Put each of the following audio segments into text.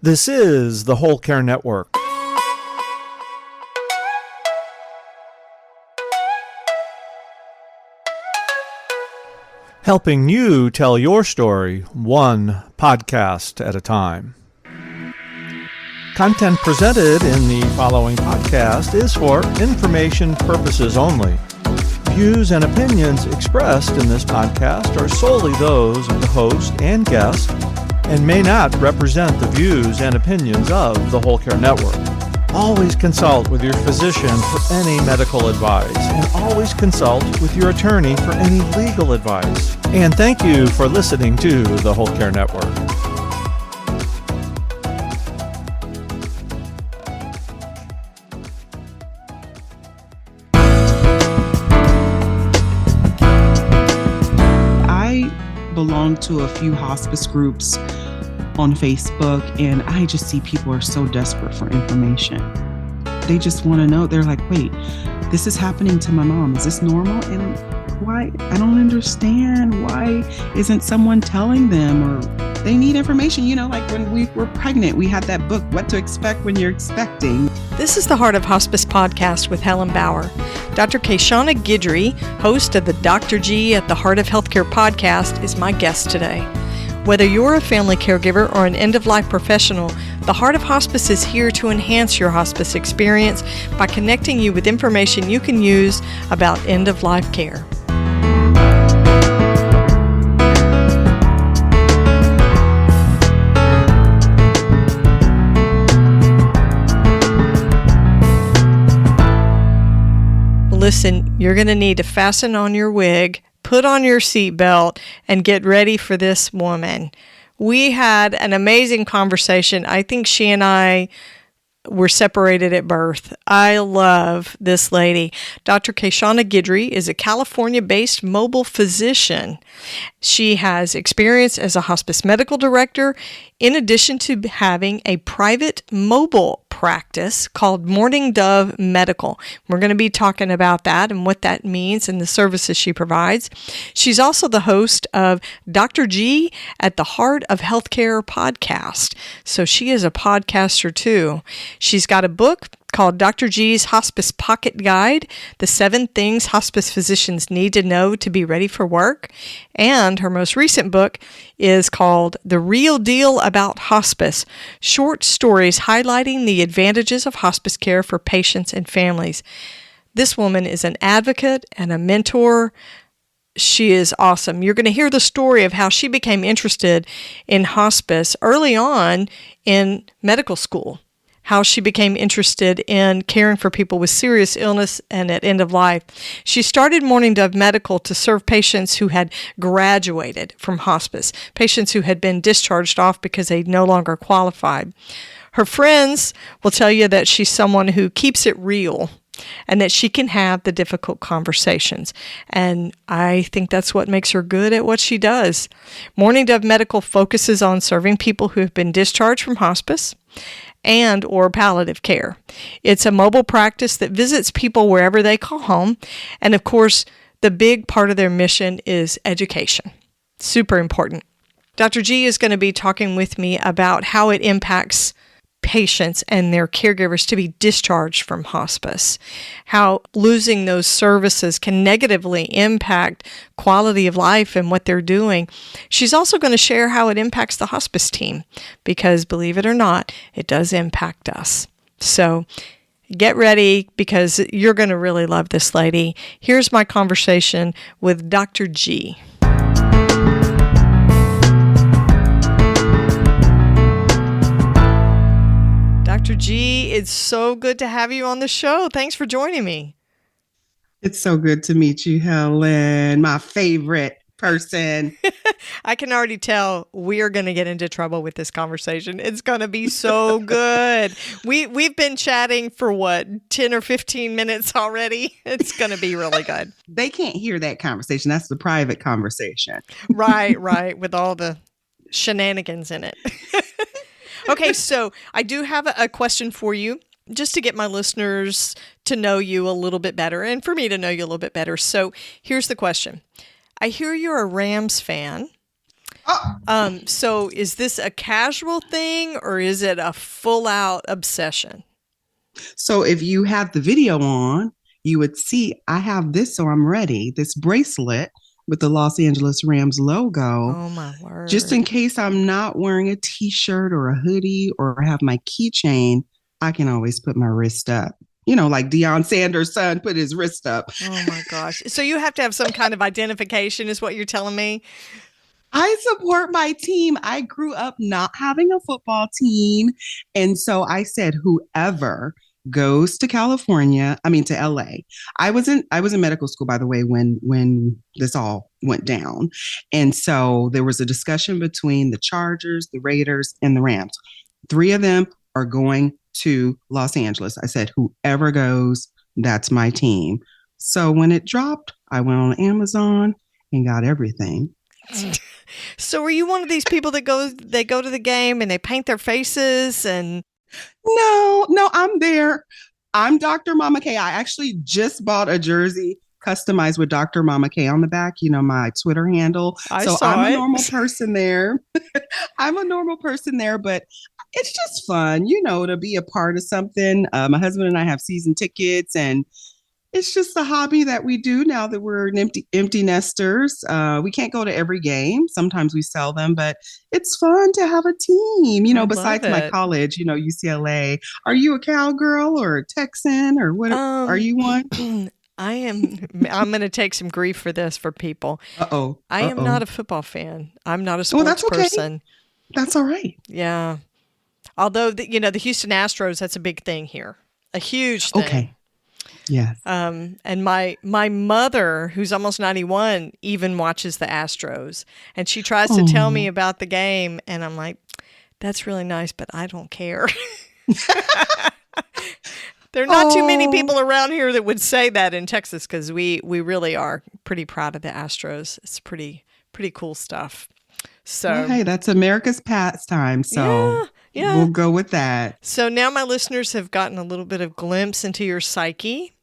This is the Whole Care Network. Helping you tell your story one podcast at a time. Content presented in the following podcast is for information purposes only. Views and opinions expressed in this podcast are solely those of the host and guest and may not represent the views and opinions of the Whole Care Network. Always consult with your physician for any medical advice, and always consult with your attorney for any legal advice. And thank you for listening to the Whole Care Network. I belong to a few hospice groups on Facebook, and I just see people are so desperate for information. They just want to know. They're like, wait, this is happening to my mom. Is this normal? And why? I don't understand. Why isn't someone telling them? Or they need information. You know, like when we were pregnant, we had that book, What to Expect When You're Expecting. This is the Heart of Hospice podcast with Helen Bauer. Dr. Kaishauna Guidry, host of the Dr. G at the Heart of Healthcare podcast, is my guest today. Whether you're a family caregiver or an end-of-life professional, the Heart of Hospice is here to enhance your hospice experience by connecting you with information you can use about end-of-life care. Listen, you're going to need to fasten on your wig, put on your seatbelt, and get ready for this woman. We had an amazing conversation. I think she and I were separated at birth. I love this lady. Dr. Kaishauna Guidry is a California-based mobile physician. She has experience as a hospice medical director, in addition to having a private mobile practice called Morning Dove Medical. We're going to be talking about that and what that means and the services she provides. She's also the host of Dr. G at the Heart of Healthcare podcast. So she is a podcaster too. She's got a book called Dr. G's Hospice Pocket Guide, the 7 Things Hospice Physicians Need to Know to Be Ready for Work. And her most recent book is called The Real Deal About Hospice, short stories highlighting the advantages of hospice care for patients and families. This woman is an advocate and a mentor. She is awesome. You're going to hear the story of how she became interested in hospice early on in medical school, how she became interested in caring for people with serious illness and at end of life. She started Morning Dove Medical to serve patients who had graduated from hospice, patients who had been discharged off because they no longer qualified. Her friends will tell you that she's someone who keeps it real and that she can have the difficult conversations. And I think that's what makes her good at what she does. Morning Dove Medical focuses on serving people who have been discharged from hospice and or palliative care. It's a mobile practice that visits people wherever they call home. And of course, the big part of their mission is education. Super important. Dr. G is going to be talking with me about how it impacts patients and their caregivers to be discharged from hospice, how losing those services can negatively impact quality of life and what they're doing. She's also going to share how it impacts the hospice team, because believe it or not, it does impact us. So get ready, because you're going to really love this lady. Here's my conversation with Dr. G. Dr. G, it's so good to have you on the show. Thanks for joining me. It's so good to meet you, Helen, my favorite person. I can already tell we are going to get into trouble with this conversation. It's going to be so good. We've been chatting for 10 or 15 minutes already. It's going to be really good. They can't hear that conversation. That's the private conversation. Right. With all the shenanigans in it. Okay, so I do have a question for you, just to get my listeners to know you a little bit better and for me to know you a little bit better. So here's the question. I hear you're a Rams fan. So is this a casual thing or is it a full out obsession? So if you have the video on, you would see I have this, so I'm ready. This bracelet with the Los Angeles Rams logo, Oh my word. just in case I'm not wearing a t-shirt or a hoodie or have my keychain, I can always put my wrist up. Like Deion Sanders' son put his wrist up. Oh my gosh. So you have to have some kind of identification is what you're telling me? I support my team. I grew up not having a football team. And so I said, whoever goes to to LA. I was in medical school, by the way, when this all went down. And so there was a discussion between the Chargers, the Raiders, and the Rams. 3 of them are going to Los Angeles. I said, whoever goes, that's my team. So when it dropped, I went on Amazon and got everything. So are you one of these people that go to the game and they paint their faces and No, I'm there. I'm Dr. Mama K. I actually just bought a jersey customized with Dr. Mama K on the back, my Twitter handle. I'm a normal person there. I'm a normal person there, but it's just fun, to be a part of something. My husband and I have season tickets, and it's just a hobby that we do now that we're empty nesters. We can't go to every game. Sometimes we sell them, but it's fun to have a team, besides my college, UCLA. Are you a Cowgirl or a Texan or what? Are you one? I'm going to take some grief for this for people. I am not a football fan. I'm not a sports person. That's all right. Yeah. Although, the Houston Astros, that's a big thing here. A huge thing. Okay. Yes. And my mother, who's almost 91, even watches the Astros. And she tries to tell me about the game. And I'm like, that's really nice, but I don't care. There are not too many people around here that would say that in Texas because we really are pretty proud of the Astros. It's pretty cool stuff. So hey, that's America's pastime. So yeah. We'll go with that. So now my listeners have gotten a little bit of glimpse into your psyche.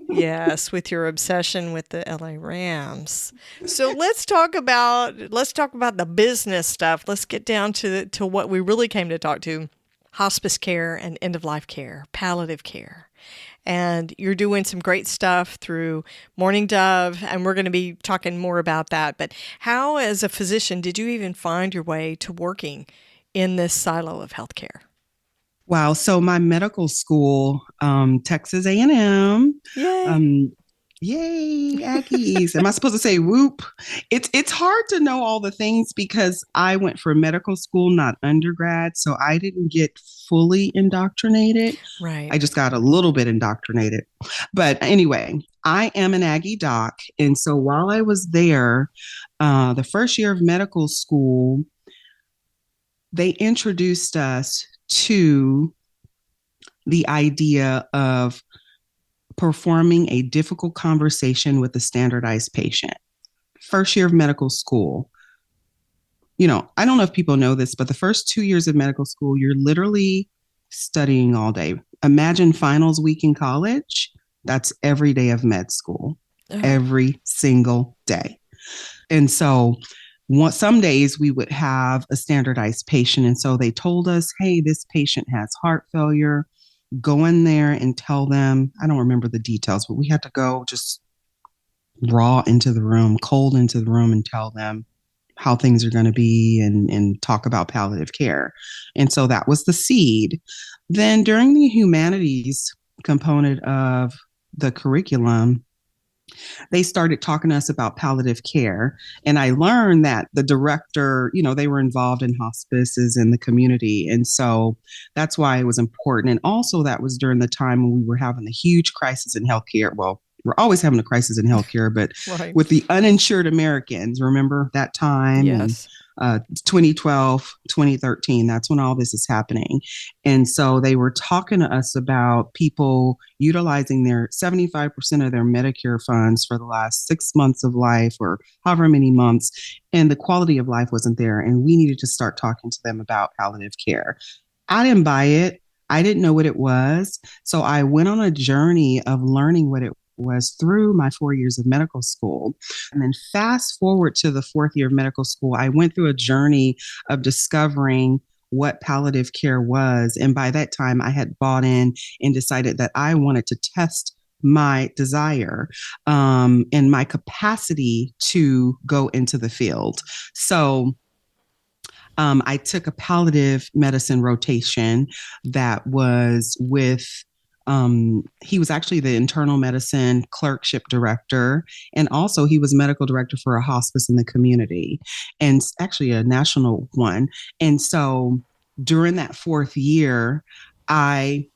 Yes, with your obsession with the LA Rams. So let's talk about the business stuff. Let's get down to what we really came to talk to. Hospice care and end-of-life care, palliative care. And you're doing some great stuff through Morning Dove, and we're going to be talking more about that. But how, as a physician, did you even find your way to working in this silo of healthcare? Wow. So my medical school, Texas A&M. Yay. Yay, Aggies. Am I supposed to say whoop? It's hard to know all the things because I went for medical school, not undergrad. So I didn't get fully indoctrinated. Right. I just got a little bit indoctrinated. But anyway, I am an Aggie doc. And so while I was there, the first year of medical school, they introduced us to the idea of performing a difficult conversation with a standardized patient. First year of medical school. I don't know if people know this, but the first 2 years of medical school, you're literally studying all day. Imagine finals week in college. That's every day of med school, every single day. And so some days we would have a standardized patient. And so they told us, hey, this patient has heart failure. Go in there and tell them, I don't remember the details, but we had to go just raw into the room, cold into the room and tell them how things are going to be and talk about palliative care. And so that was the seed. Then during the humanities component of the curriculum, they started talking to us about palliative care. And I learned that the director, they were involved in hospices in the community. And so that's why it was important. And also that was during the time when we were having a huge crisis in healthcare. Well, we're always having a crisis in healthcare, but right. With the uninsured Americans, remember that time? Yes. 2012, 2013, that's when all this is happening. And so they were talking to us about people utilizing their 75% of their Medicare funds for the last 6 months of life or however many months, and the quality of life wasn't there. And we needed to start talking to them about palliative care. I didn't buy it. I didn't know what it was. So I went on a journey of learning what it was through my 4 years of medical school. And then fast forward to the 4th year of medical school, I went through a journey of discovering what palliative care was. And by that time, I had bought in and decided that I wanted to test my desire and my capacity to go into the field. So I took a palliative medicine rotation that was with, he was actually the internal medicine clerkship director. And also he was medical director for a hospice in the community, and actually a national one. And so during that 4th year, I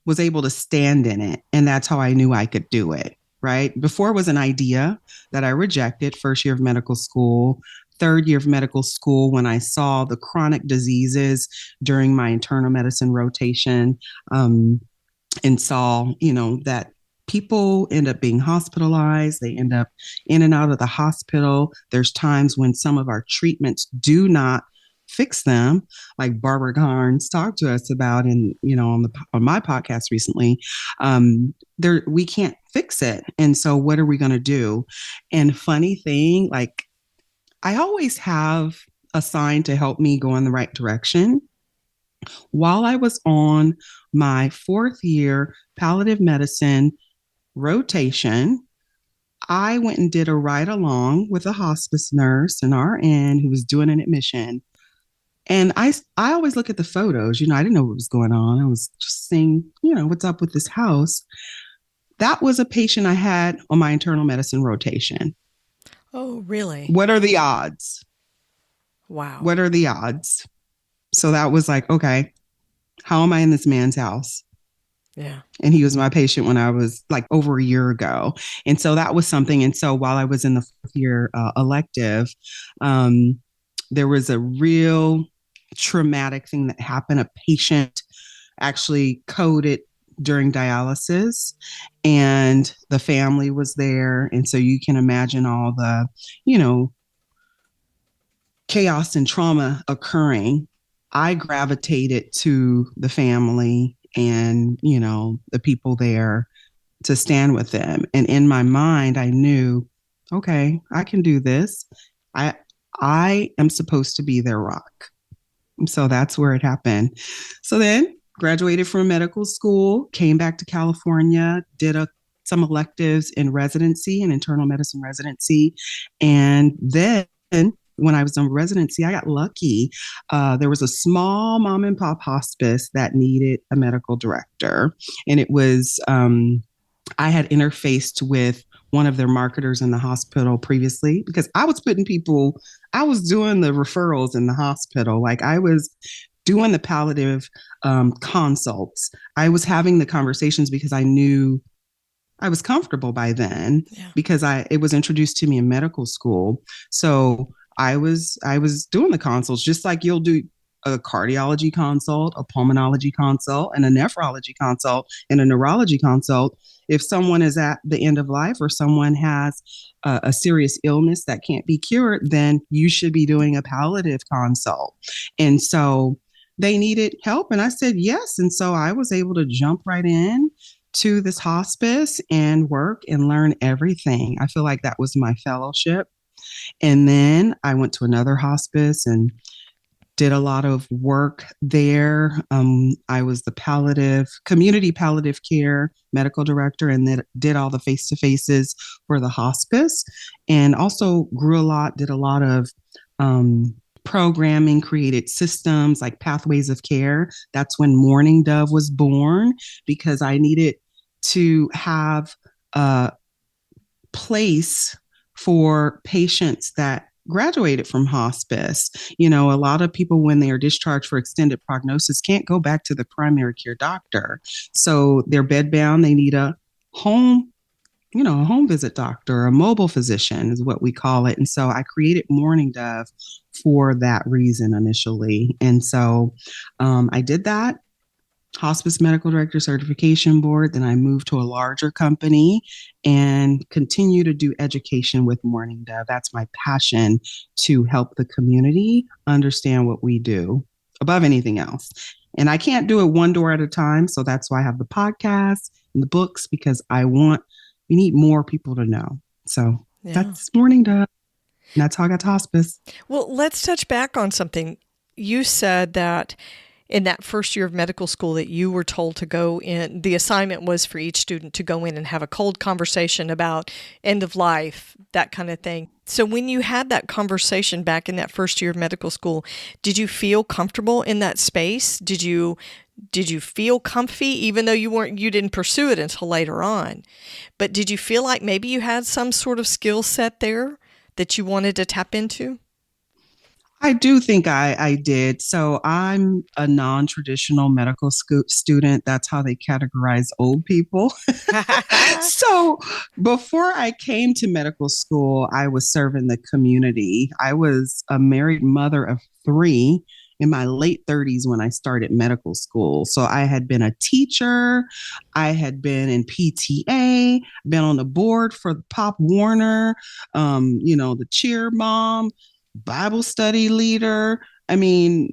was able to stand in it. And that's how I knew I could do it. Right. Before, it was an idea that I rejected 1st year of medical school. 3rd year of medical school, when I saw the chronic diseases during my internal medicine rotation, and saw, that people end up being hospitalized. They end up in and out of the hospital. There's times when some of our treatments do not fix them, like Barbara Garnes talked to us about on my podcast recently. We can't fix it. And so what are we going to do? And funny thing, like, I always have a sign to help me go in the right direction. While I was on my 4th year palliative medicine rotation, I went and did a ride along with a hospice nurse, an RN who was doing an admission. And I always look at the photos, I didn't know what was going on. I was just saying, what's up with this house? That was a patient I had on my internal medicine rotation. Oh, really? What are the odds? Wow. What are the odds? So that was like, okay, how am I in this man's house? Yeah. And he was my patient when I was like over a year ago. And so that was something. And so while I was in the 4th year elective, there was a real traumatic thing that happened. A patient actually coded during dialysis, and the family was there. And so you can imagine all the, chaos and trauma occurring. I gravitated to the family and, the people there to stand with them. And in my mind, I knew, okay, I can do this. I am supposed to be their rock. So that's where it happened. So then graduated from medical school, came back to California, did some electives in residency, and internal medicine residency. And then when I was in residency, I got lucky. There was a small mom and pop hospice that needed a medical director. And it was, I had interfaced with one of their marketers in the hospital previously, because I was doing the referrals in the hospital. Like, I was doing the palliative consults. I was having the conversations because I knew I was comfortable by then, because it was introduced to me in medical school. So I was doing the consults, just like you'll do a cardiology consult, a pulmonology consult, and a nephrology consult, and a neurology consult. If someone is at the end of life, or someone has a serious illness that can't be cured, then you should be doing a palliative consult. And so they needed help, and I said yes. And so I was able to jump right in to this hospice and work and learn everything. I feel like that was my fellowship. And then I went to another hospice and did a lot of work there. I was the community palliative care medical director, and then did all the face-to-faces for the hospice, and also grew a lot, did a lot of programming, created systems like pathways of care. That's when Morning Dove was born, because I needed to have a place for patients that graduated from hospice. A lot of people, when they are discharged for extended prognosis, can't go back to the primary care doctor. So they're bedbound. They need a home visit doctor, a mobile physician is what we call it. And so I created Morning Dove for that reason initially. And so I did that. Hospice Medical Director Certification Board. Then I moved to a larger company and continue to do education with Morning Dove. That's my passion, to help the community understand what we do above anything else. And I can't do it one door at a time. So that's why I have the podcast in the books because we need more people to know. So Yeah. that's Morning Dove. And that's how I got to hospice. Well, let's touch back on something. You said that in that first year of medical school that you were told to go in, the assignment was for each student to go in and have a cold conversation about end of life, that kind of thing. So when you had that conversation back in that first year of medical school, did you feel comfortable in that space? Did you feel comfy, even though you didn't pursue it until later on? But did you feel like maybe you had some sort of skill set there that you wanted to tap into? I do think I did. So I'm a non-traditional medical student. That's how they categorize old people. So before I came to medical school, I was serving the community. I was a married mother of 3 in my late 30s when I started medical school. So I had been a teacher. I had been in PTA, been on the board for Pop Warner, the cheer mom, Bible study leader. I mean,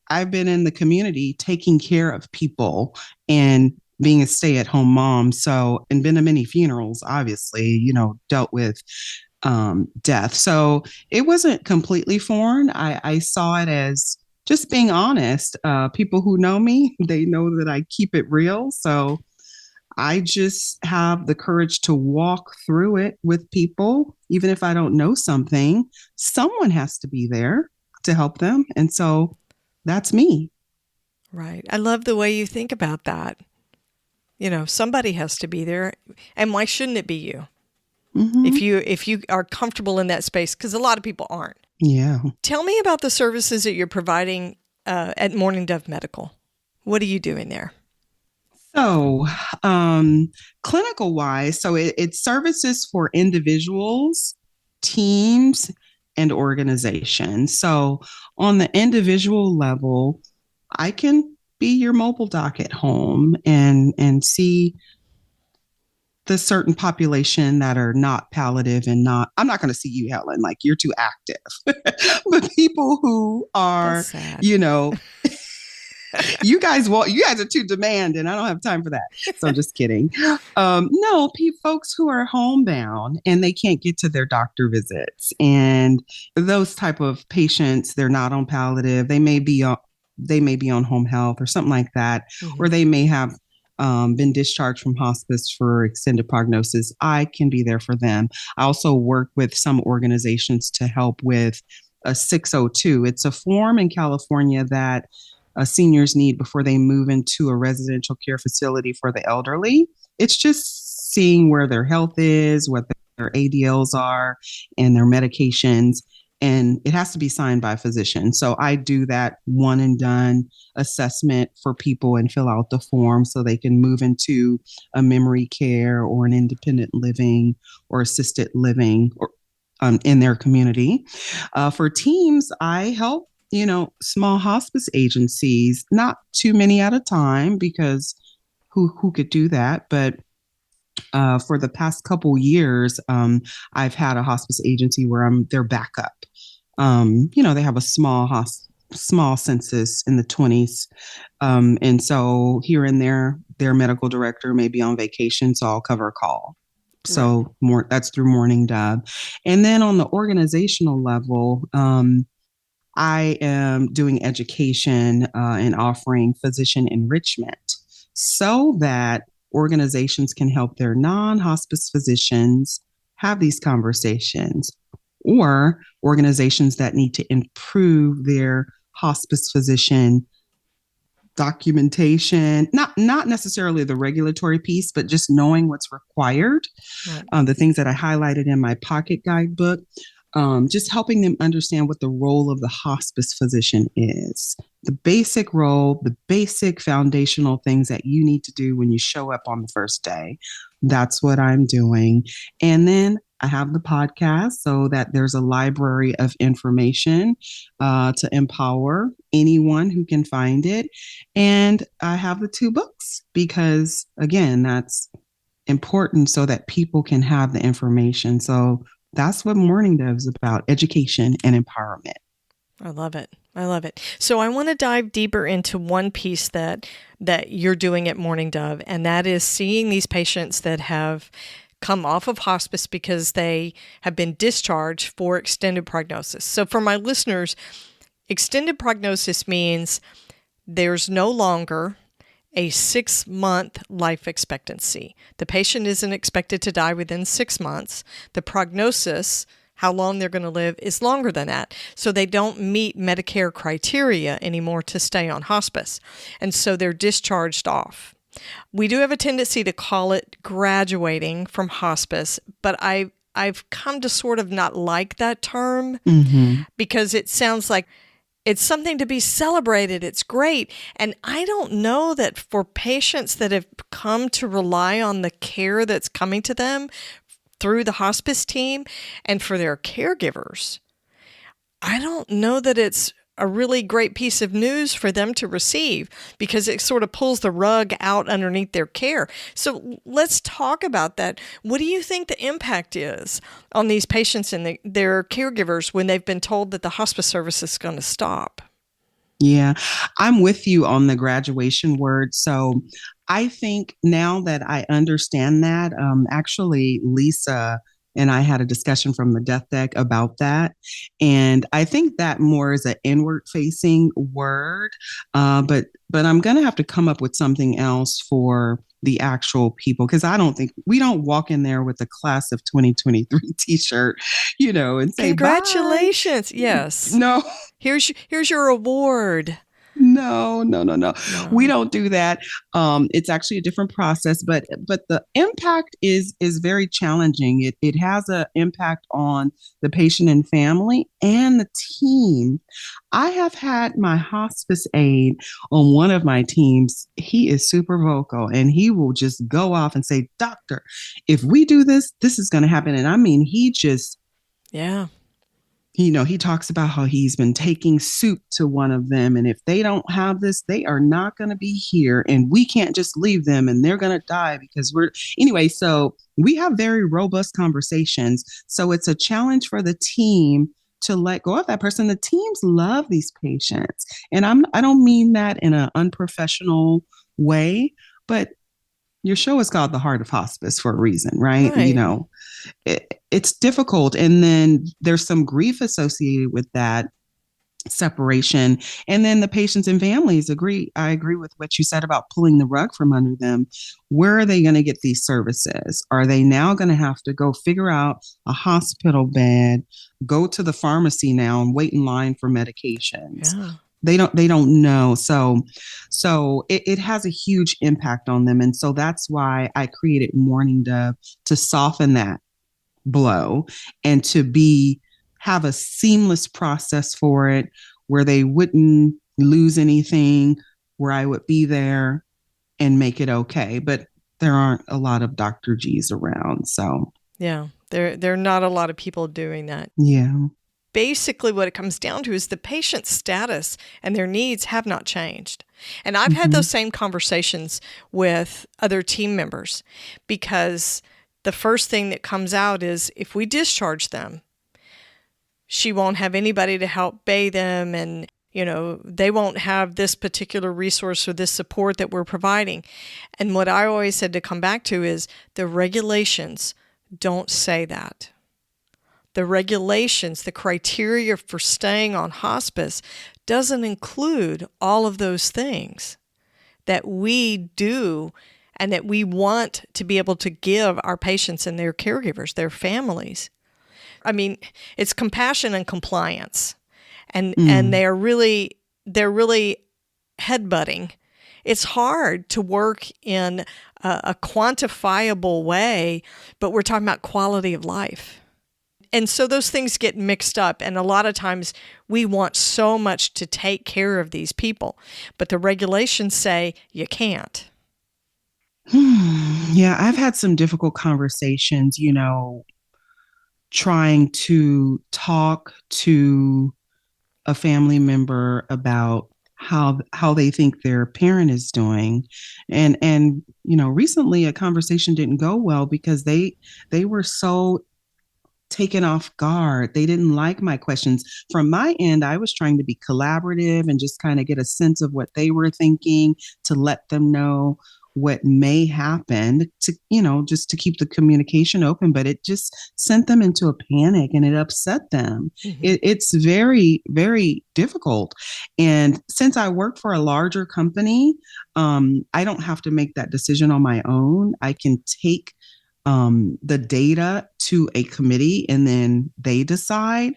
I've been in the community taking care of people and being a stay-at-home mom. So, and been to many funerals, obviously, dealt with death. So it wasn't completely foreign. I saw it as just being honest. People who know me, they know that I keep it real. So I just have the courage to walk through it with people. Even if I don't know something, someone has to be there to help them. And so that's me. Right. I love the way you think about that. Somebody has to be there. And why shouldn't it be you? Mm-hmm. If you are comfortable in that space, because a lot of people aren't. Yeah. Tell me about the services that you're providing at Morning Dove Medical. What are you doing there? So, clinical wise, so it's services for individuals, teams, and organizations. So, on the individual level, I can be your mobile doc at home and see the certain population that are not palliative and not, I'm not going to see you, Helen, like you're too active, but people who are, That's sad. you guys are too demanding. I don't have time for that. So I'm just kidding. No, folks who are homebound and they can't get to their doctor visits, and those type of patients, they're not on palliative. They may be on home health or something like that, Mm-hmm. or they may have been discharged from hospice for extended prognosis. I can be there for them. I also work with some organizations to help with a 602. It's a form in California that seniors need before they move into a residential care facility for the elderly. It's just seeing where their health is, what their ADLs are, and their medications. And it has to be signed by a physician. So I do that one and done assessment for people and fill out the form so they can move into a memory care or an independent living or assisted living or in their community. For teams, I help small hospice agencies, not too many at a time because who could do that? But for the past couple years, I've had a hospice agency where I'm their backup. They have a small census in the 20s. And so here and there, their medical director may be on vacation, so I'll cover a call. So that's through Morning Dove. And then on the organizational level, I am doing education and offering physician enrichment so that organizations can help their non-hospice physicians have these conversations, or organizations that need to improve their hospice physician documentation, not necessarily the regulatory piece, but just knowing what's required. Right. The things that I highlighted in my pocket guidebook. Just helping them understand what the role of the hospice physician is. The basic role, the basic foundational things that you need to do when you show up on the first day. That's what I'm doing. And then I have the podcast so that there's a library of information to empower anyone who can find it. And I have the 2 books because, again, that's important so that people can have the information. So that's what Morning Dove is about, education and empowerment. I love it. I love it. So I want to dive deeper into one piece that you're doing at Morning Dove, and that is seeing these patients that have come off of hospice because they have been discharged for extended prognosis. So for my listeners, extended prognosis means there's no longer a 6-month life expectancy. The patient isn't expected to die within 6 months. The prognosis, how long they're going to live, is longer than that. So they don't meet Medicare criteria anymore to stay on hospice. And so they're discharged off. We do have a tendency to call it graduating from hospice, but I've come to sort of not like that term because it sounds like it's something to be celebrated. It's great. And I don't know that for patients that have come to rely on the care that's coming to them through the hospice team and for their caregivers, I don't know that it's a really great piece of news for them to receive because it sort of pulls the rug out underneath their care. So let's talk about that. What do you think the impact is on these patients and their caregivers when they've been told that the hospice service is going to stop? Yeah, I'm with you on the graduation word. So I think now that I understand that, actually, Lisa and I had a discussion from the death deck about that. And I think that more is an inward facing word. But I'm going to have to come up with something else for the actual people, because I don't think we don't walk in there with the class of 2023 t-shirt, and say, congratulations. bye. Yes. No. Here's your award. No. We don't do that. It's actually a different process, but the impact is very challenging. It has an impact on the patient and family and the team. I have had my hospice aide on one of my teams. He is super vocal and he will just go off and say, "Doctor, if we do this, this is going to happen." And I mean, he just, yeah. He talks about how he's been taking soup to one of them. And if they don't have this, they are not going to be here. And we can't just leave them and they're going to die because anyway, so we have very robust conversations. So it's a challenge for the team to let go of that person. The teams love these patients. And I don't mean that in an unprofessional way, but your show is called The Heart of Hospice for a reason, right? It's difficult. And then there's some grief associated with that separation. And then the patients and families agree. I agree with what you said about pulling the rug from under them. Where are they going to get these services? Are they now going to have to go figure out a hospital bed, go to the pharmacy now and wait in line for medications? Yeah. They don't know. So it has a huge impact on them. And so that's why I created Morning Dove, to soften that blow and to have a seamless process for it where they wouldn't lose anything, where I would be there and make it okay. But there aren't a lot of Dr. G's around. So yeah, there are not a lot of people doing that. Yeah. Basically, what it comes down to is the patient's status and their needs have not changed. And I've had those same conversations with other team members, because the first thing that comes out is if we discharge them, she won't have anybody to help bathe them, and they won't have this particular resource or this support that we're providing. And what I always said to come back to is the regulations don't say that. The regulations, the criteria for staying on hospice doesn't include all of those things that we do and that we want to be able to give our patients and their caregivers, their families. I mean, it's compassion and compliance. And they're really headbutting. It's hard to work in a quantifiable way, but we're talking about quality of life. And so those things get mixed up. And a lot of times we want so much to take care of these people, but the regulations say you can't. Yeah, I've had some difficult conversations, trying to talk to a family member about how they think their parent is doing. And recently a conversation didn't go well because they were so taken off guard. They didn't like my questions. From my end, I was trying to be collaborative and just kind of get a sense of what they were thinking to let them know what may happen to, just to keep the communication open. But it just sent them into a panic and it upset them. It's very, very difficult. And since I work for a larger company, I don't have to make that decision on my own. I can take the data to a committee and then they decide.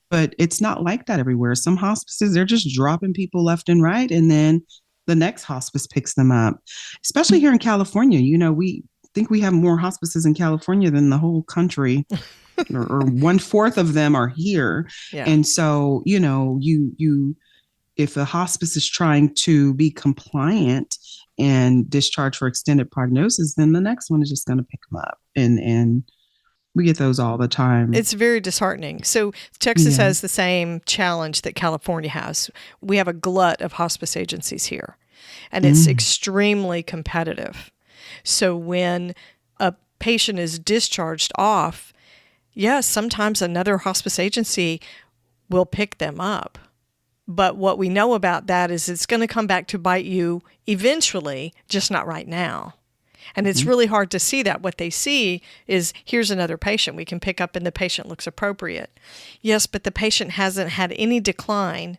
But it's not like that everywhere. Some hospices, they're just dropping people left and right, and then the next hospice picks them up. Especially here in California, we think we have more hospices in California than the whole country, or 1/4 of them are here. Yeah. And so, you if a hospice is trying to be compliant and discharge for extended prognosis, then the next one is just going to pick them up. And we get those all the time. It's very disheartening. So Texas has the same challenge that California has. We have a glut of hospice agencies here, and it's extremely competitive. So when a patient is discharged off, yes, sometimes another hospice agency will pick them up. But what we know about that is it's going to come back to bite you eventually, just not right now. And it's really hard to see that. What they see is, here's another patient we can pick up and the patient looks appropriate. Yes, but the patient hasn't had any decline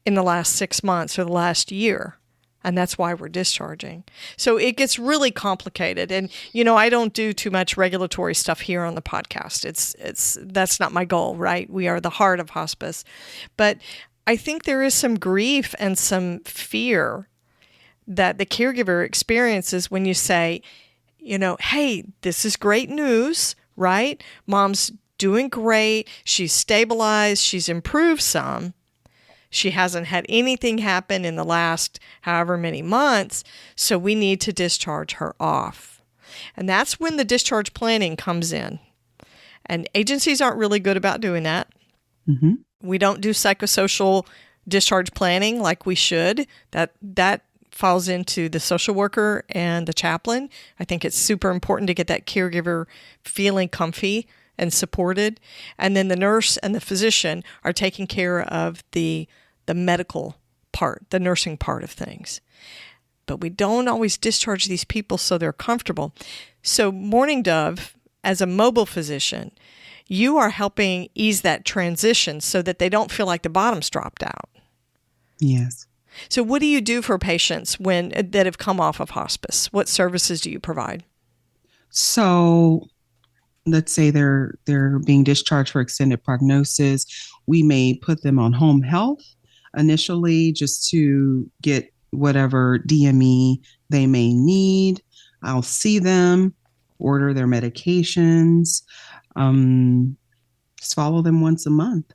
in the last 6 months or the last year. And that's why we're discharging. So it gets really complicated. And, I don't do too much regulatory stuff here on the podcast. That's not my goal, right? We are the heart of hospice. But I think there is some grief and some fear that the caregiver experiences when you say, hey, this is great news, right? Mom's doing great. She's stabilized. She's improved some. She hasn't had anything happen in the last however many months, so we need to discharge her off. And that's when the discharge planning comes in. And agencies aren't really good about doing that. We don't do psychosocial discharge planning like we should. That falls into the social worker and the chaplain. I think it's super important to get that caregiver feeling comfy and supported. And then the nurse and the physician are taking care of the medical part, the nursing part of things. But we don't always discharge these people so they're comfortable. So Morning Dove, as a mobile physician, you are helping ease that transition so that they don't feel like the bottom's dropped out. Yes. So what do you do for patients that have come off of hospice? What services do you provide? So let's say they're being discharged for extended prognosis. We may put them on home health initially just to get whatever DME they may need. I'll see them, order their medications, just follow them once a month,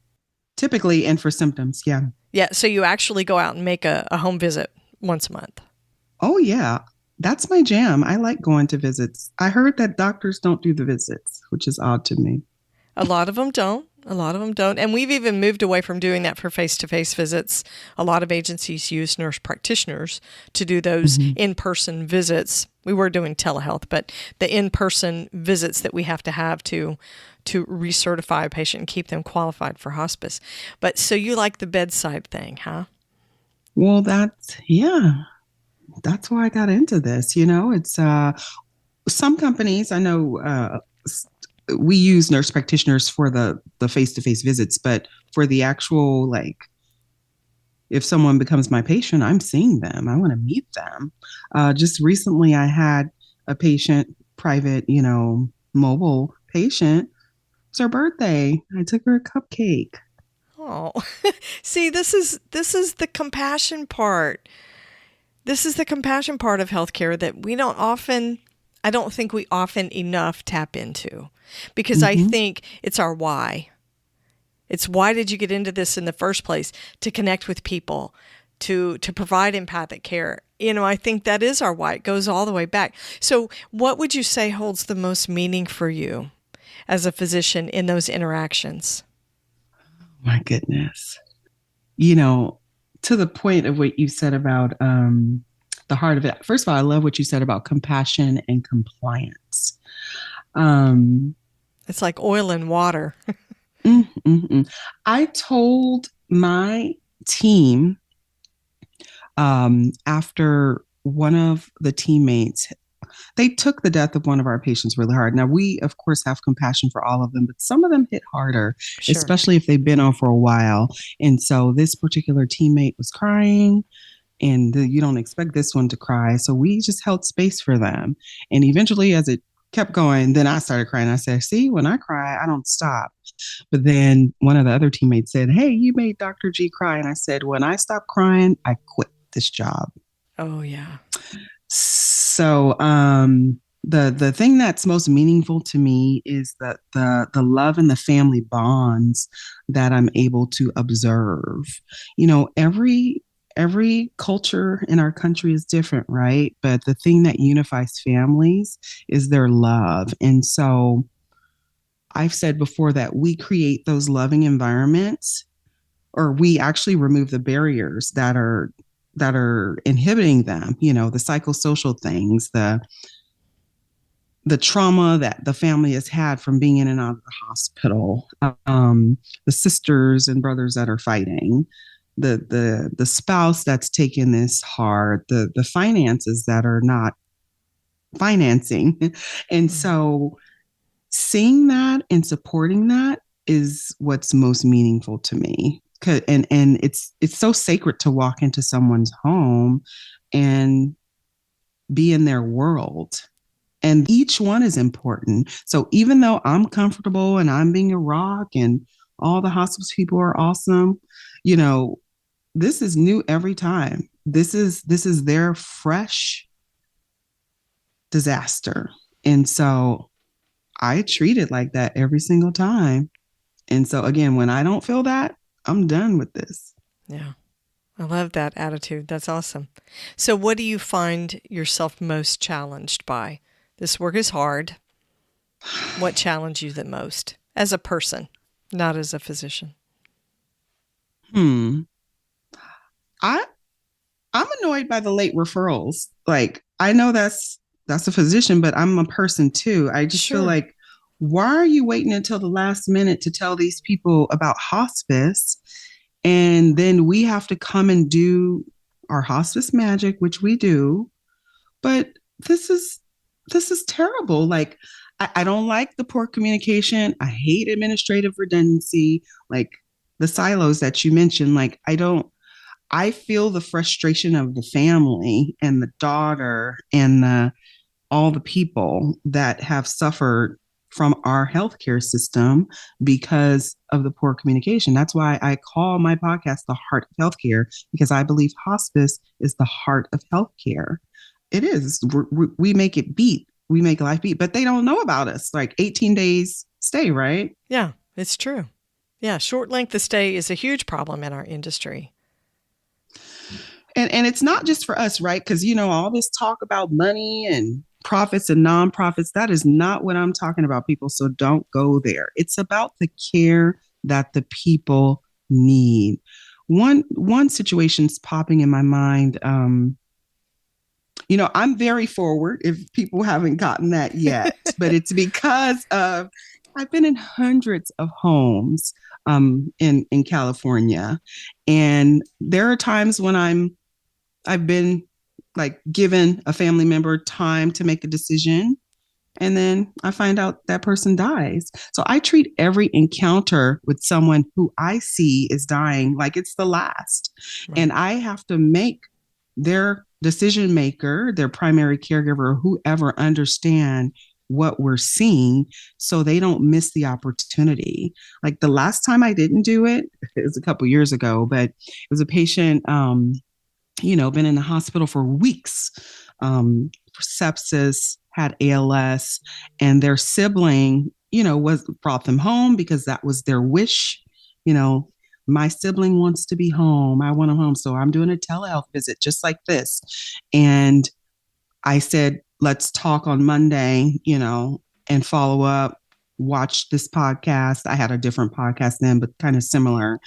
typically, and for symptoms. Yeah. Yeah. So you actually go out and make a home visit once a month. Oh, yeah. That's my jam. I like going to visits. I heard that doctors don't do the visits, which is odd to me. A lot of them don't. And we've even moved away from doing that for face-to-face visits. A lot of agencies use nurse practitioners to do those in-person visits. We were doing telehealth, but the in-person visits that we have to recertify a patient and keep them qualified for hospice. But so you like the bedside thing, huh? Well, that's why I got into this. It's some companies I know we use nurse practitioners for the face-to-face visits, but for the actual, if someone becomes my patient, I'm seeing them. I want to meet them. Just recently I had a patient, private, mobile patient. It was her birthday. I took her a cupcake. Oh, see, this is the compassion part. This is the compassion part of healthcare that I don't think we often enough tap into, because I think it's our why. It's why did you get into this in the first place? To connect with people, to provide empathic care. I think that is our why. It goes all the way back. So what would you say holds the most meaning for you as a physician in those interactions? My goodness. To the point of what you said about the heart of it. First of all, I love what you said about compassion and compliance. It's like oil and water. I told my team after one of the teammates, they took the death of one of our patients really hard. Now, we, of course, have compassion for all of them, but some of them hit harder, Sure. especially if they've been on for a while. And so this particular teammate was crying, and you don't expect this one to cry. So we just held space for them. And eventually, as it kept going, then I started crying. I said, see, when I cry, I don't stop. But then one of the other teammates said, hey, you made Dr. G cry. And I said, when I stop crying, I quit this job. Oh, yeah. So the thing that's most meaningful to me is that the love and the family bonds that I'm able to observe. You know, every culture in our country is different, right? But the thing that unifies families is their love. And so I've said before that we create those loving environments, or we actually remove the barriers that are inhibiting them, you know, the psychosocial things, the trauma that the family has had from being in and out of the hospital, the sisters and brothers that are fighting, the spouse that's taken this hard, the finances that are not financing. And so seeing that and supporting that is what's most meaningful to me. And it's so sacred to walk into someone's home and be in their world. And each one is important. So even though I'm comfortable and I'm being a rock and all the hospice people are awesome, you know, this is new every time. This is their fresh disaster. And so I treat it like that every single time. And so again, when I don't feel that, I'm done with this. Yeah. I love that attitude. That's awesome. So what do you find yourself most challenged by? This work is hard. What challenged you the most as a person, not as a physician? I'm annoyed by the late referrals. Like, I know that's a physician, but I'm a person too. I just feel like, why are you waiting until the last minute to tell these people about hospice? And then we have to come and do our hospice magic, which we do. But this is terrible. Like, I don't like the poor communication. I hate administrative redundancy, like the silos that you mentioned. Like, I feel the frustration of the family and the daughter and all the people that have suffered from our healthcare system because of the poor communication. That's why I call my podcast The Heart of Healthcare, because I believe hospice is the heart of healthcare. It is. We make it beat. We make life beat, but they don't know about us. Like 18 days stay, right? Yeah, it's true. Yeah, short length of stay is a huge problem in our industry. And it's not just for us, right? Because, you know, all this talk about money and profits and nonprofits, that is not what I'm talking about, people. So don't go there. It's about the care that the people need. One situation's popping in my mind. You know, I'm very forward if people haven't gotten that yet, but it's because of I've been in hundreds of homes in California. And there are times when I've been like given a family member time to make a decision, and then I find out that person dies. So I treat every encounter with someone who I see is dying like it's the last. Right. And I have to make their decision maker, their primary caregiver, whoever, understand what we're seeing so they don't miss the opportunity. Like the last time I didn't do it, it was a couple years ago, but it was a patient, you know, been in the hospital for weeks, for sepsis, had ALS, and their sibling, you know, brought them home because that was their wish. You know, my sibling wants to be home. I want them home. So I'm doing a telehealth visit just like this. And I said, let's talk on Monday, you know, and follow up, watch this podcast. I had a different podcast then, but kind of similar,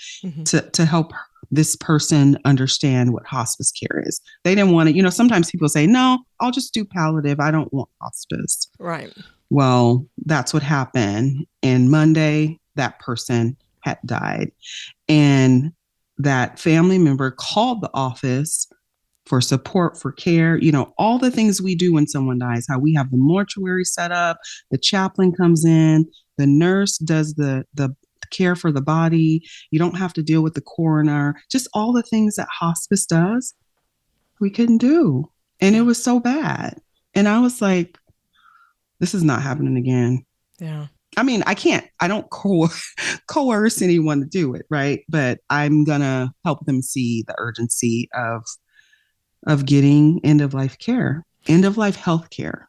to help this person understand what hospice care is. They didn't want to, you know, sometimes people say, no, I'll just do palliative. I don't want hospice. Right. Well, that's what happened. And Monday, that person had died. And that family member called the office for support, for care, all the things we do when someone dies, how we have the mortuary set up, the chaplain comes in, the nurse does the care for the body. You don't have to deal with the coroner, just all the things that hospice does, we couldn't do. And it was so bad. And I was like, this is not happening again. Yeah. I mean, I don't coerce anyone to do it, right? But I'm going to help them see the urgency of getting end of life care, end of life health care.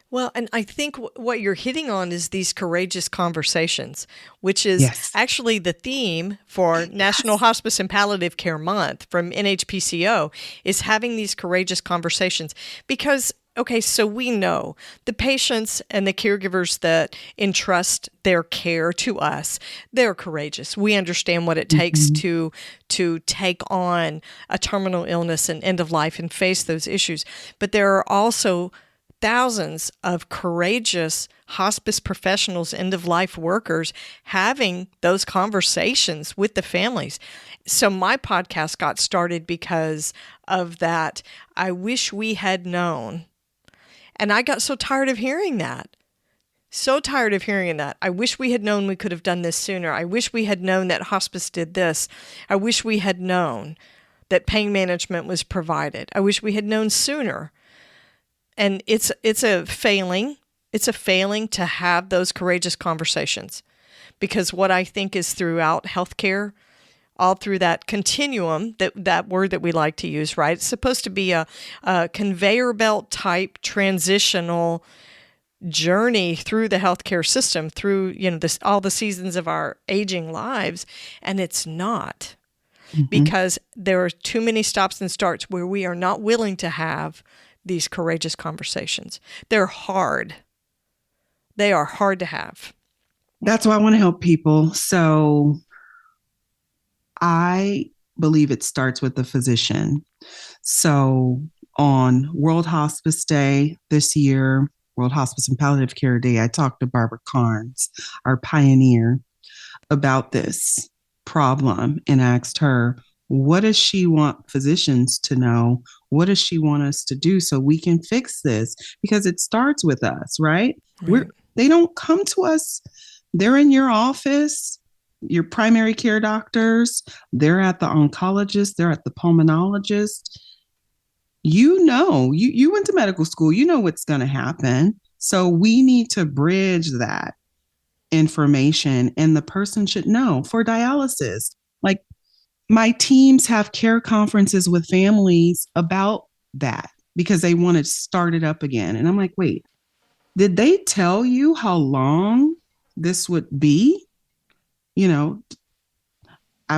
Well, and I think what you're hitting on is these courageous conversations, which is actually the theme for National Hospice and Palliative Care Month from NHPCO, is having these courageous conversations. Because, okay, so we know the patients and the caregivers that entrust their care to us, they're courageous. We understand what it takes to take on a terminal illness and end of life and face those issues. But there are also thousands of courageous hospice professionals, end-of-life workers, having those conversations with the families. So my podcast got started because of that. I wish we had known. And I got so tired of hearing that. So tired of hearing that. I wish we had known we could have done this sooner. I wish we had known that hospice did this. I wish we had known that pain management was provided. I wish we had known sooner. And it's a failing. It's a failing to have those courageous conversations, because what I think is throughout healthcare, all through that continuum, that word that we like to use, right? It's supposed to be a conveyor belt type transitional journey through the healthcare system, through all the seasons of our aging lives, and it's not. Because there are too many stops and starts where we are not willing to have these courageous conversations. They're hard. They are hard to have. That's why I want to help people. So I believe it starts with the physician. So on World Hospice Day this year, World Hospice and Palliative Care Day, I talked to Barbara Carnes, our pioneer, about this problem and asked her, what does she want physicians to know? What does she want us to do so we can fix this? Because it starts with us, right? They don't come to us. They're in your office, your primary care doctors. They're at the oncologist. They're at the pulmonologist. You went to medical school. You know what's going to happen. So we need to bridge that information, and the person should know. For dialysis, like, my teams have care conferences with families about that because they want to start it up again. And I'm like, wait, did they tell you how long this would be? I'm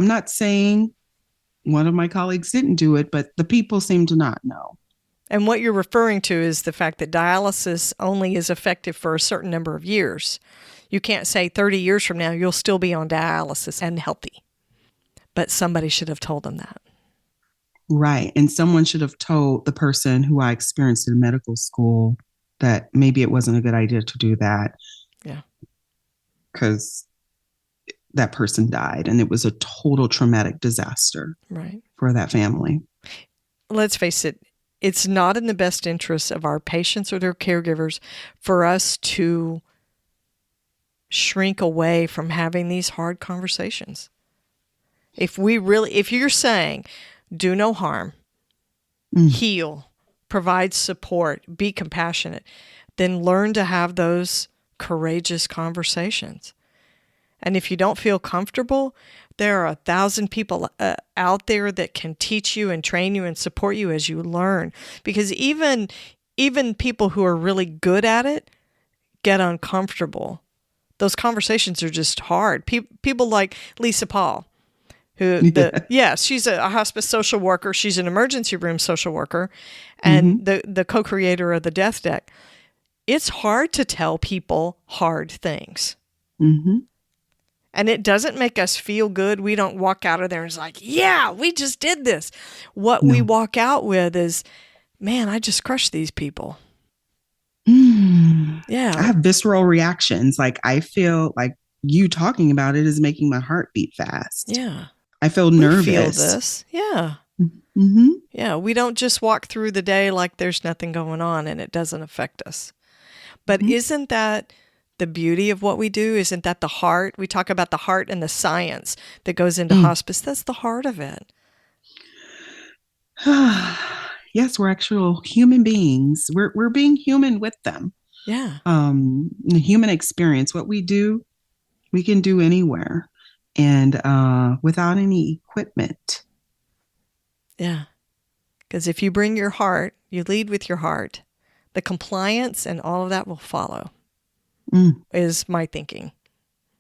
not saying one of my colleagues didn't do it, but the people seem to not know. And what you're referring to is the fact that dialysis only is effective for a certain number of years. You can't say 30 years from now you'll still be on dialysis and healthy. But somebody should have told them that. Right. And someone should have told the person who I experienced in medical school that maybe it wasn't a good idea to do that. Yeah. Because that person died and it was a total traumatic disaster for that family. Let's face it, it's not in the best interest of our patients or their caregivers for us to shrink away from having these hard conversations. If you're saying, do no harm, heal, provide support, be compassionate, then learn to have those courageous conversations. And if you don't feel comfortable, there are 1,000 people out there that can teach you and train you and support you as you learn. Because even people who are really good at it get uncomfortable. Those conversations are just hard. People like Lisa Paul, she's a hospice social worker. She's an emergency room social worker and the co-creator of the Death Deck. It's hard to tell people hard things. And it doesn't make us feel good. We don't walk out of there and it's like, yeah, we just did this. What we walk out with is, man, I just crushed these people. I Yeah. have visceral reactions. Like I feel like you talking about it is making my heart beat fast. Yeah. I feel We nervous. feel this. Yeah. Mm-hmm. Yeah. We don't just walk through the day like there's nothing going on and it doesn't affect us. But isn't that the beauty of what we do? Isn't that the heart? We talk about the heart and the science that goes into hospice. That's the heart of it. Yes, we're actual human beings. We're being human with them. Yeah. The human experience. What we do, we can do anywhere, and without any equipment. Yeah. Because if you bring your heart, you lead with your heart, the compliance and all of that will follow, is my thinking.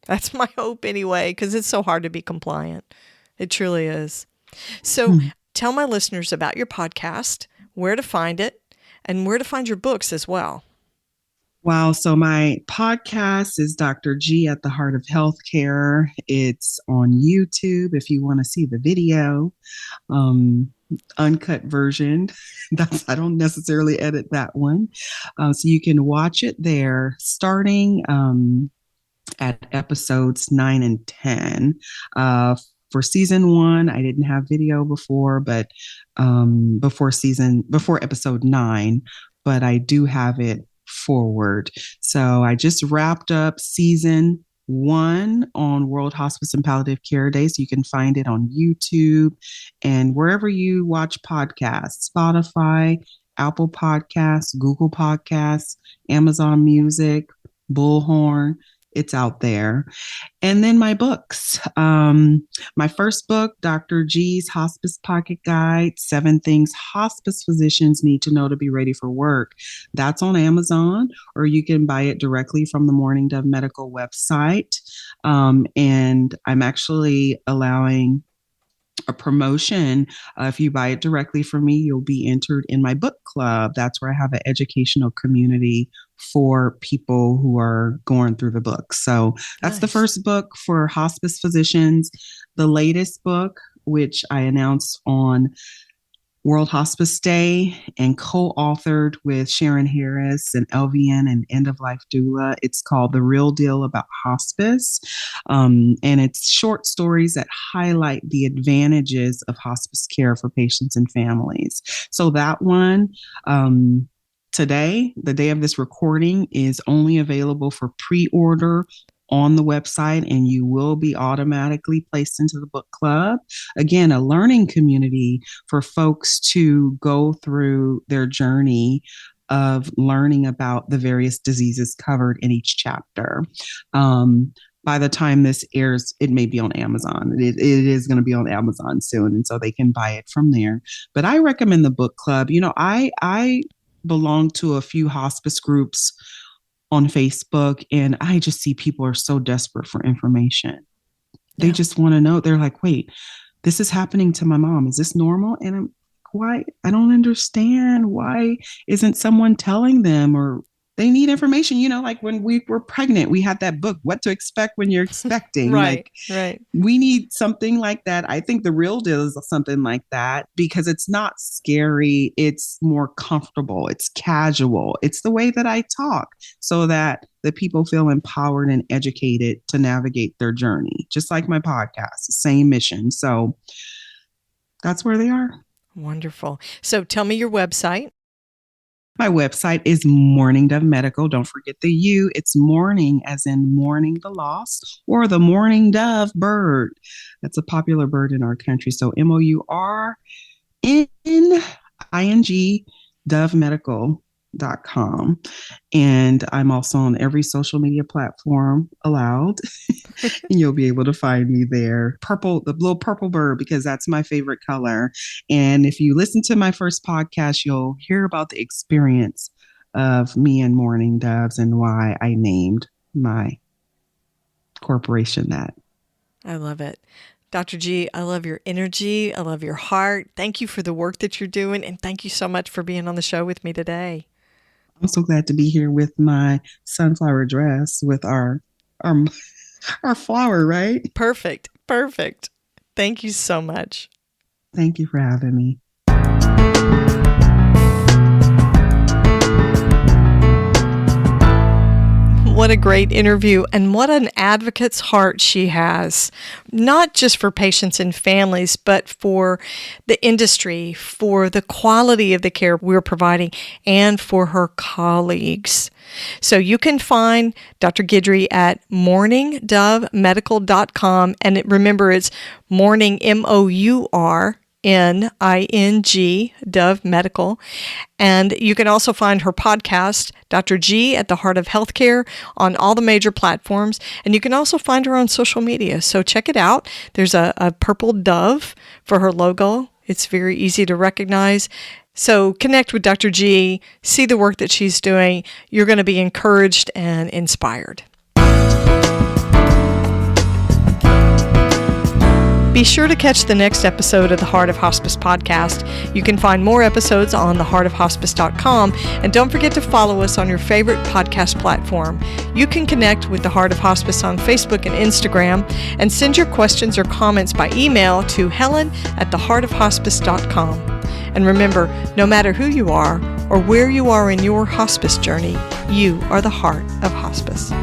That's my hope anyway, because it's so hard to be compliant. It truly is. So tell my listeners about your podcast, where to find it, and where to find your books as well. Wow. So my podcast is Dr. G at the Heart of Healthcare. It's on YouTube if you want to see the video. Uncut version. I don't necessarily edit that one. So you can watch it there starting at episodes 9 and 10. For season 1, I didn't have video before, but before episode 9, but I do have it forward. So I just wrapped up season 1 on World Hospice and Palliative Care Day. So you can find it on YouTube and wherever you watch podcasts, Spotify, Apple Podcasts, Google Podcasts, Amazon Music, Bullhorn. It's out there. And then my books. My first book, Dr. G's Hospice Pocket Guide, 7 Things Hospice Physicians Need to Know to Be Ready for Work. That's on Amazon, or you can buy it directly from the Morning Dove Medical website. And I'm actually allowing a promotion. If you buy it directly from me, you'll be entered in my book club. That's where I have an educational community for people who are going through the book. So that's the first book for hospice physicians. The latest book, which I announced on World Hospice Day and co-authored with Sharon Harris, an LVN and end-of-life doula. It's called The Real Deal About Hospice. And it's short stories that highlight the advantages of hospice care for patients and families. So that one, today, the day of this recording, is only available for pre-order on the website, and you will be automatically placed into the book club. Again, a learning community for folks to go through their journey of learning about the various diseases covered in each chapter. By the time this airs, it may be on Amazon. It is going to be on Amazon soon, and so they can buy it from there. But I recommend the book club. You know, I belong to a few hospice groups on Facebook, and I just see people are so desperate for information. They just want to know. They're like, wait, this is happening to my mom. Is this normal? And why? I don't understand. Why isn't someone telling them? Or they need information. You know, like when we were pregnant, we had that book, What to Expect When You're Expecting. Right. We need something like that. I think The Real Deal is something like that because it's not scary. It's more comfortable. It's casual. It's the way that I talk so that the people feel empowered and educated to navigate their journey, just like my podcast, same mission. So that's where they are. Wonderful. So tell me your website. My website is Morning Dove Medical. Don't forget the U. It's morning as in mourning the loss, or the mourning dove bird. That's a popular bird in our country. So MOURNING dovemedical.com. And I'm also on every social media platform allowed. And you'll be able to find me there. Purple, the little purple bird, because that's my favorite color. And if you listen to my first podcast, you'll hear about the experience of me and mourning doves and why I named my corporation that. I love it. Dr. G, I love your energy. I love your heart. Thank you for the work that you're doing. And thank you so much for being on the show with me today. I'm so glad to be here with my sunflower dress with our flower, right? Perfect. Thank you so much. Thank you for having me. what a great interview, and what an advocate's heart she has, not just for patients and families, but for the industry, for the quality of the care we're providing, and for her colleagues. So you can find Dr. Guidry at morningdovemedical.com, and remember, it's morning, MOURNING, Dove Medical. And you can also find her podcast, Dr. G at the Heart of Healthcare, on all the major platforms. And you can also find her on social media. So check it out. There's a purple dove for her logo. It's very easy to recognize. So connect with Dr. G, see the work that she's doing. You're going to be encouraged and inspired. Be sure to catch the next episode of the Heart of Hospice podcast. You can find more episodes on theheartofhospice.com, and don't forget to follow us on your favorite podcast platform. You can connect with the Heart of Hospice on Facebook and Instagram, and send your questions or comments by email to helen@theheartofhospice.com. And remember, no matter who you are or where you are in your hospice journey, you are the heart of hospice.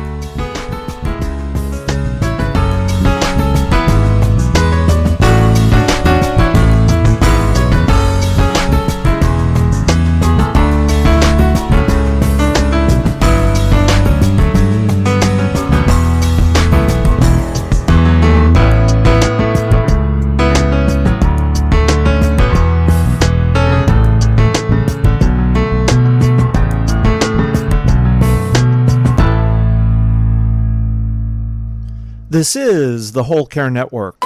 This is the Whole Care Network.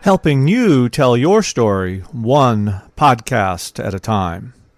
Helping you tell your story one podcast at a time.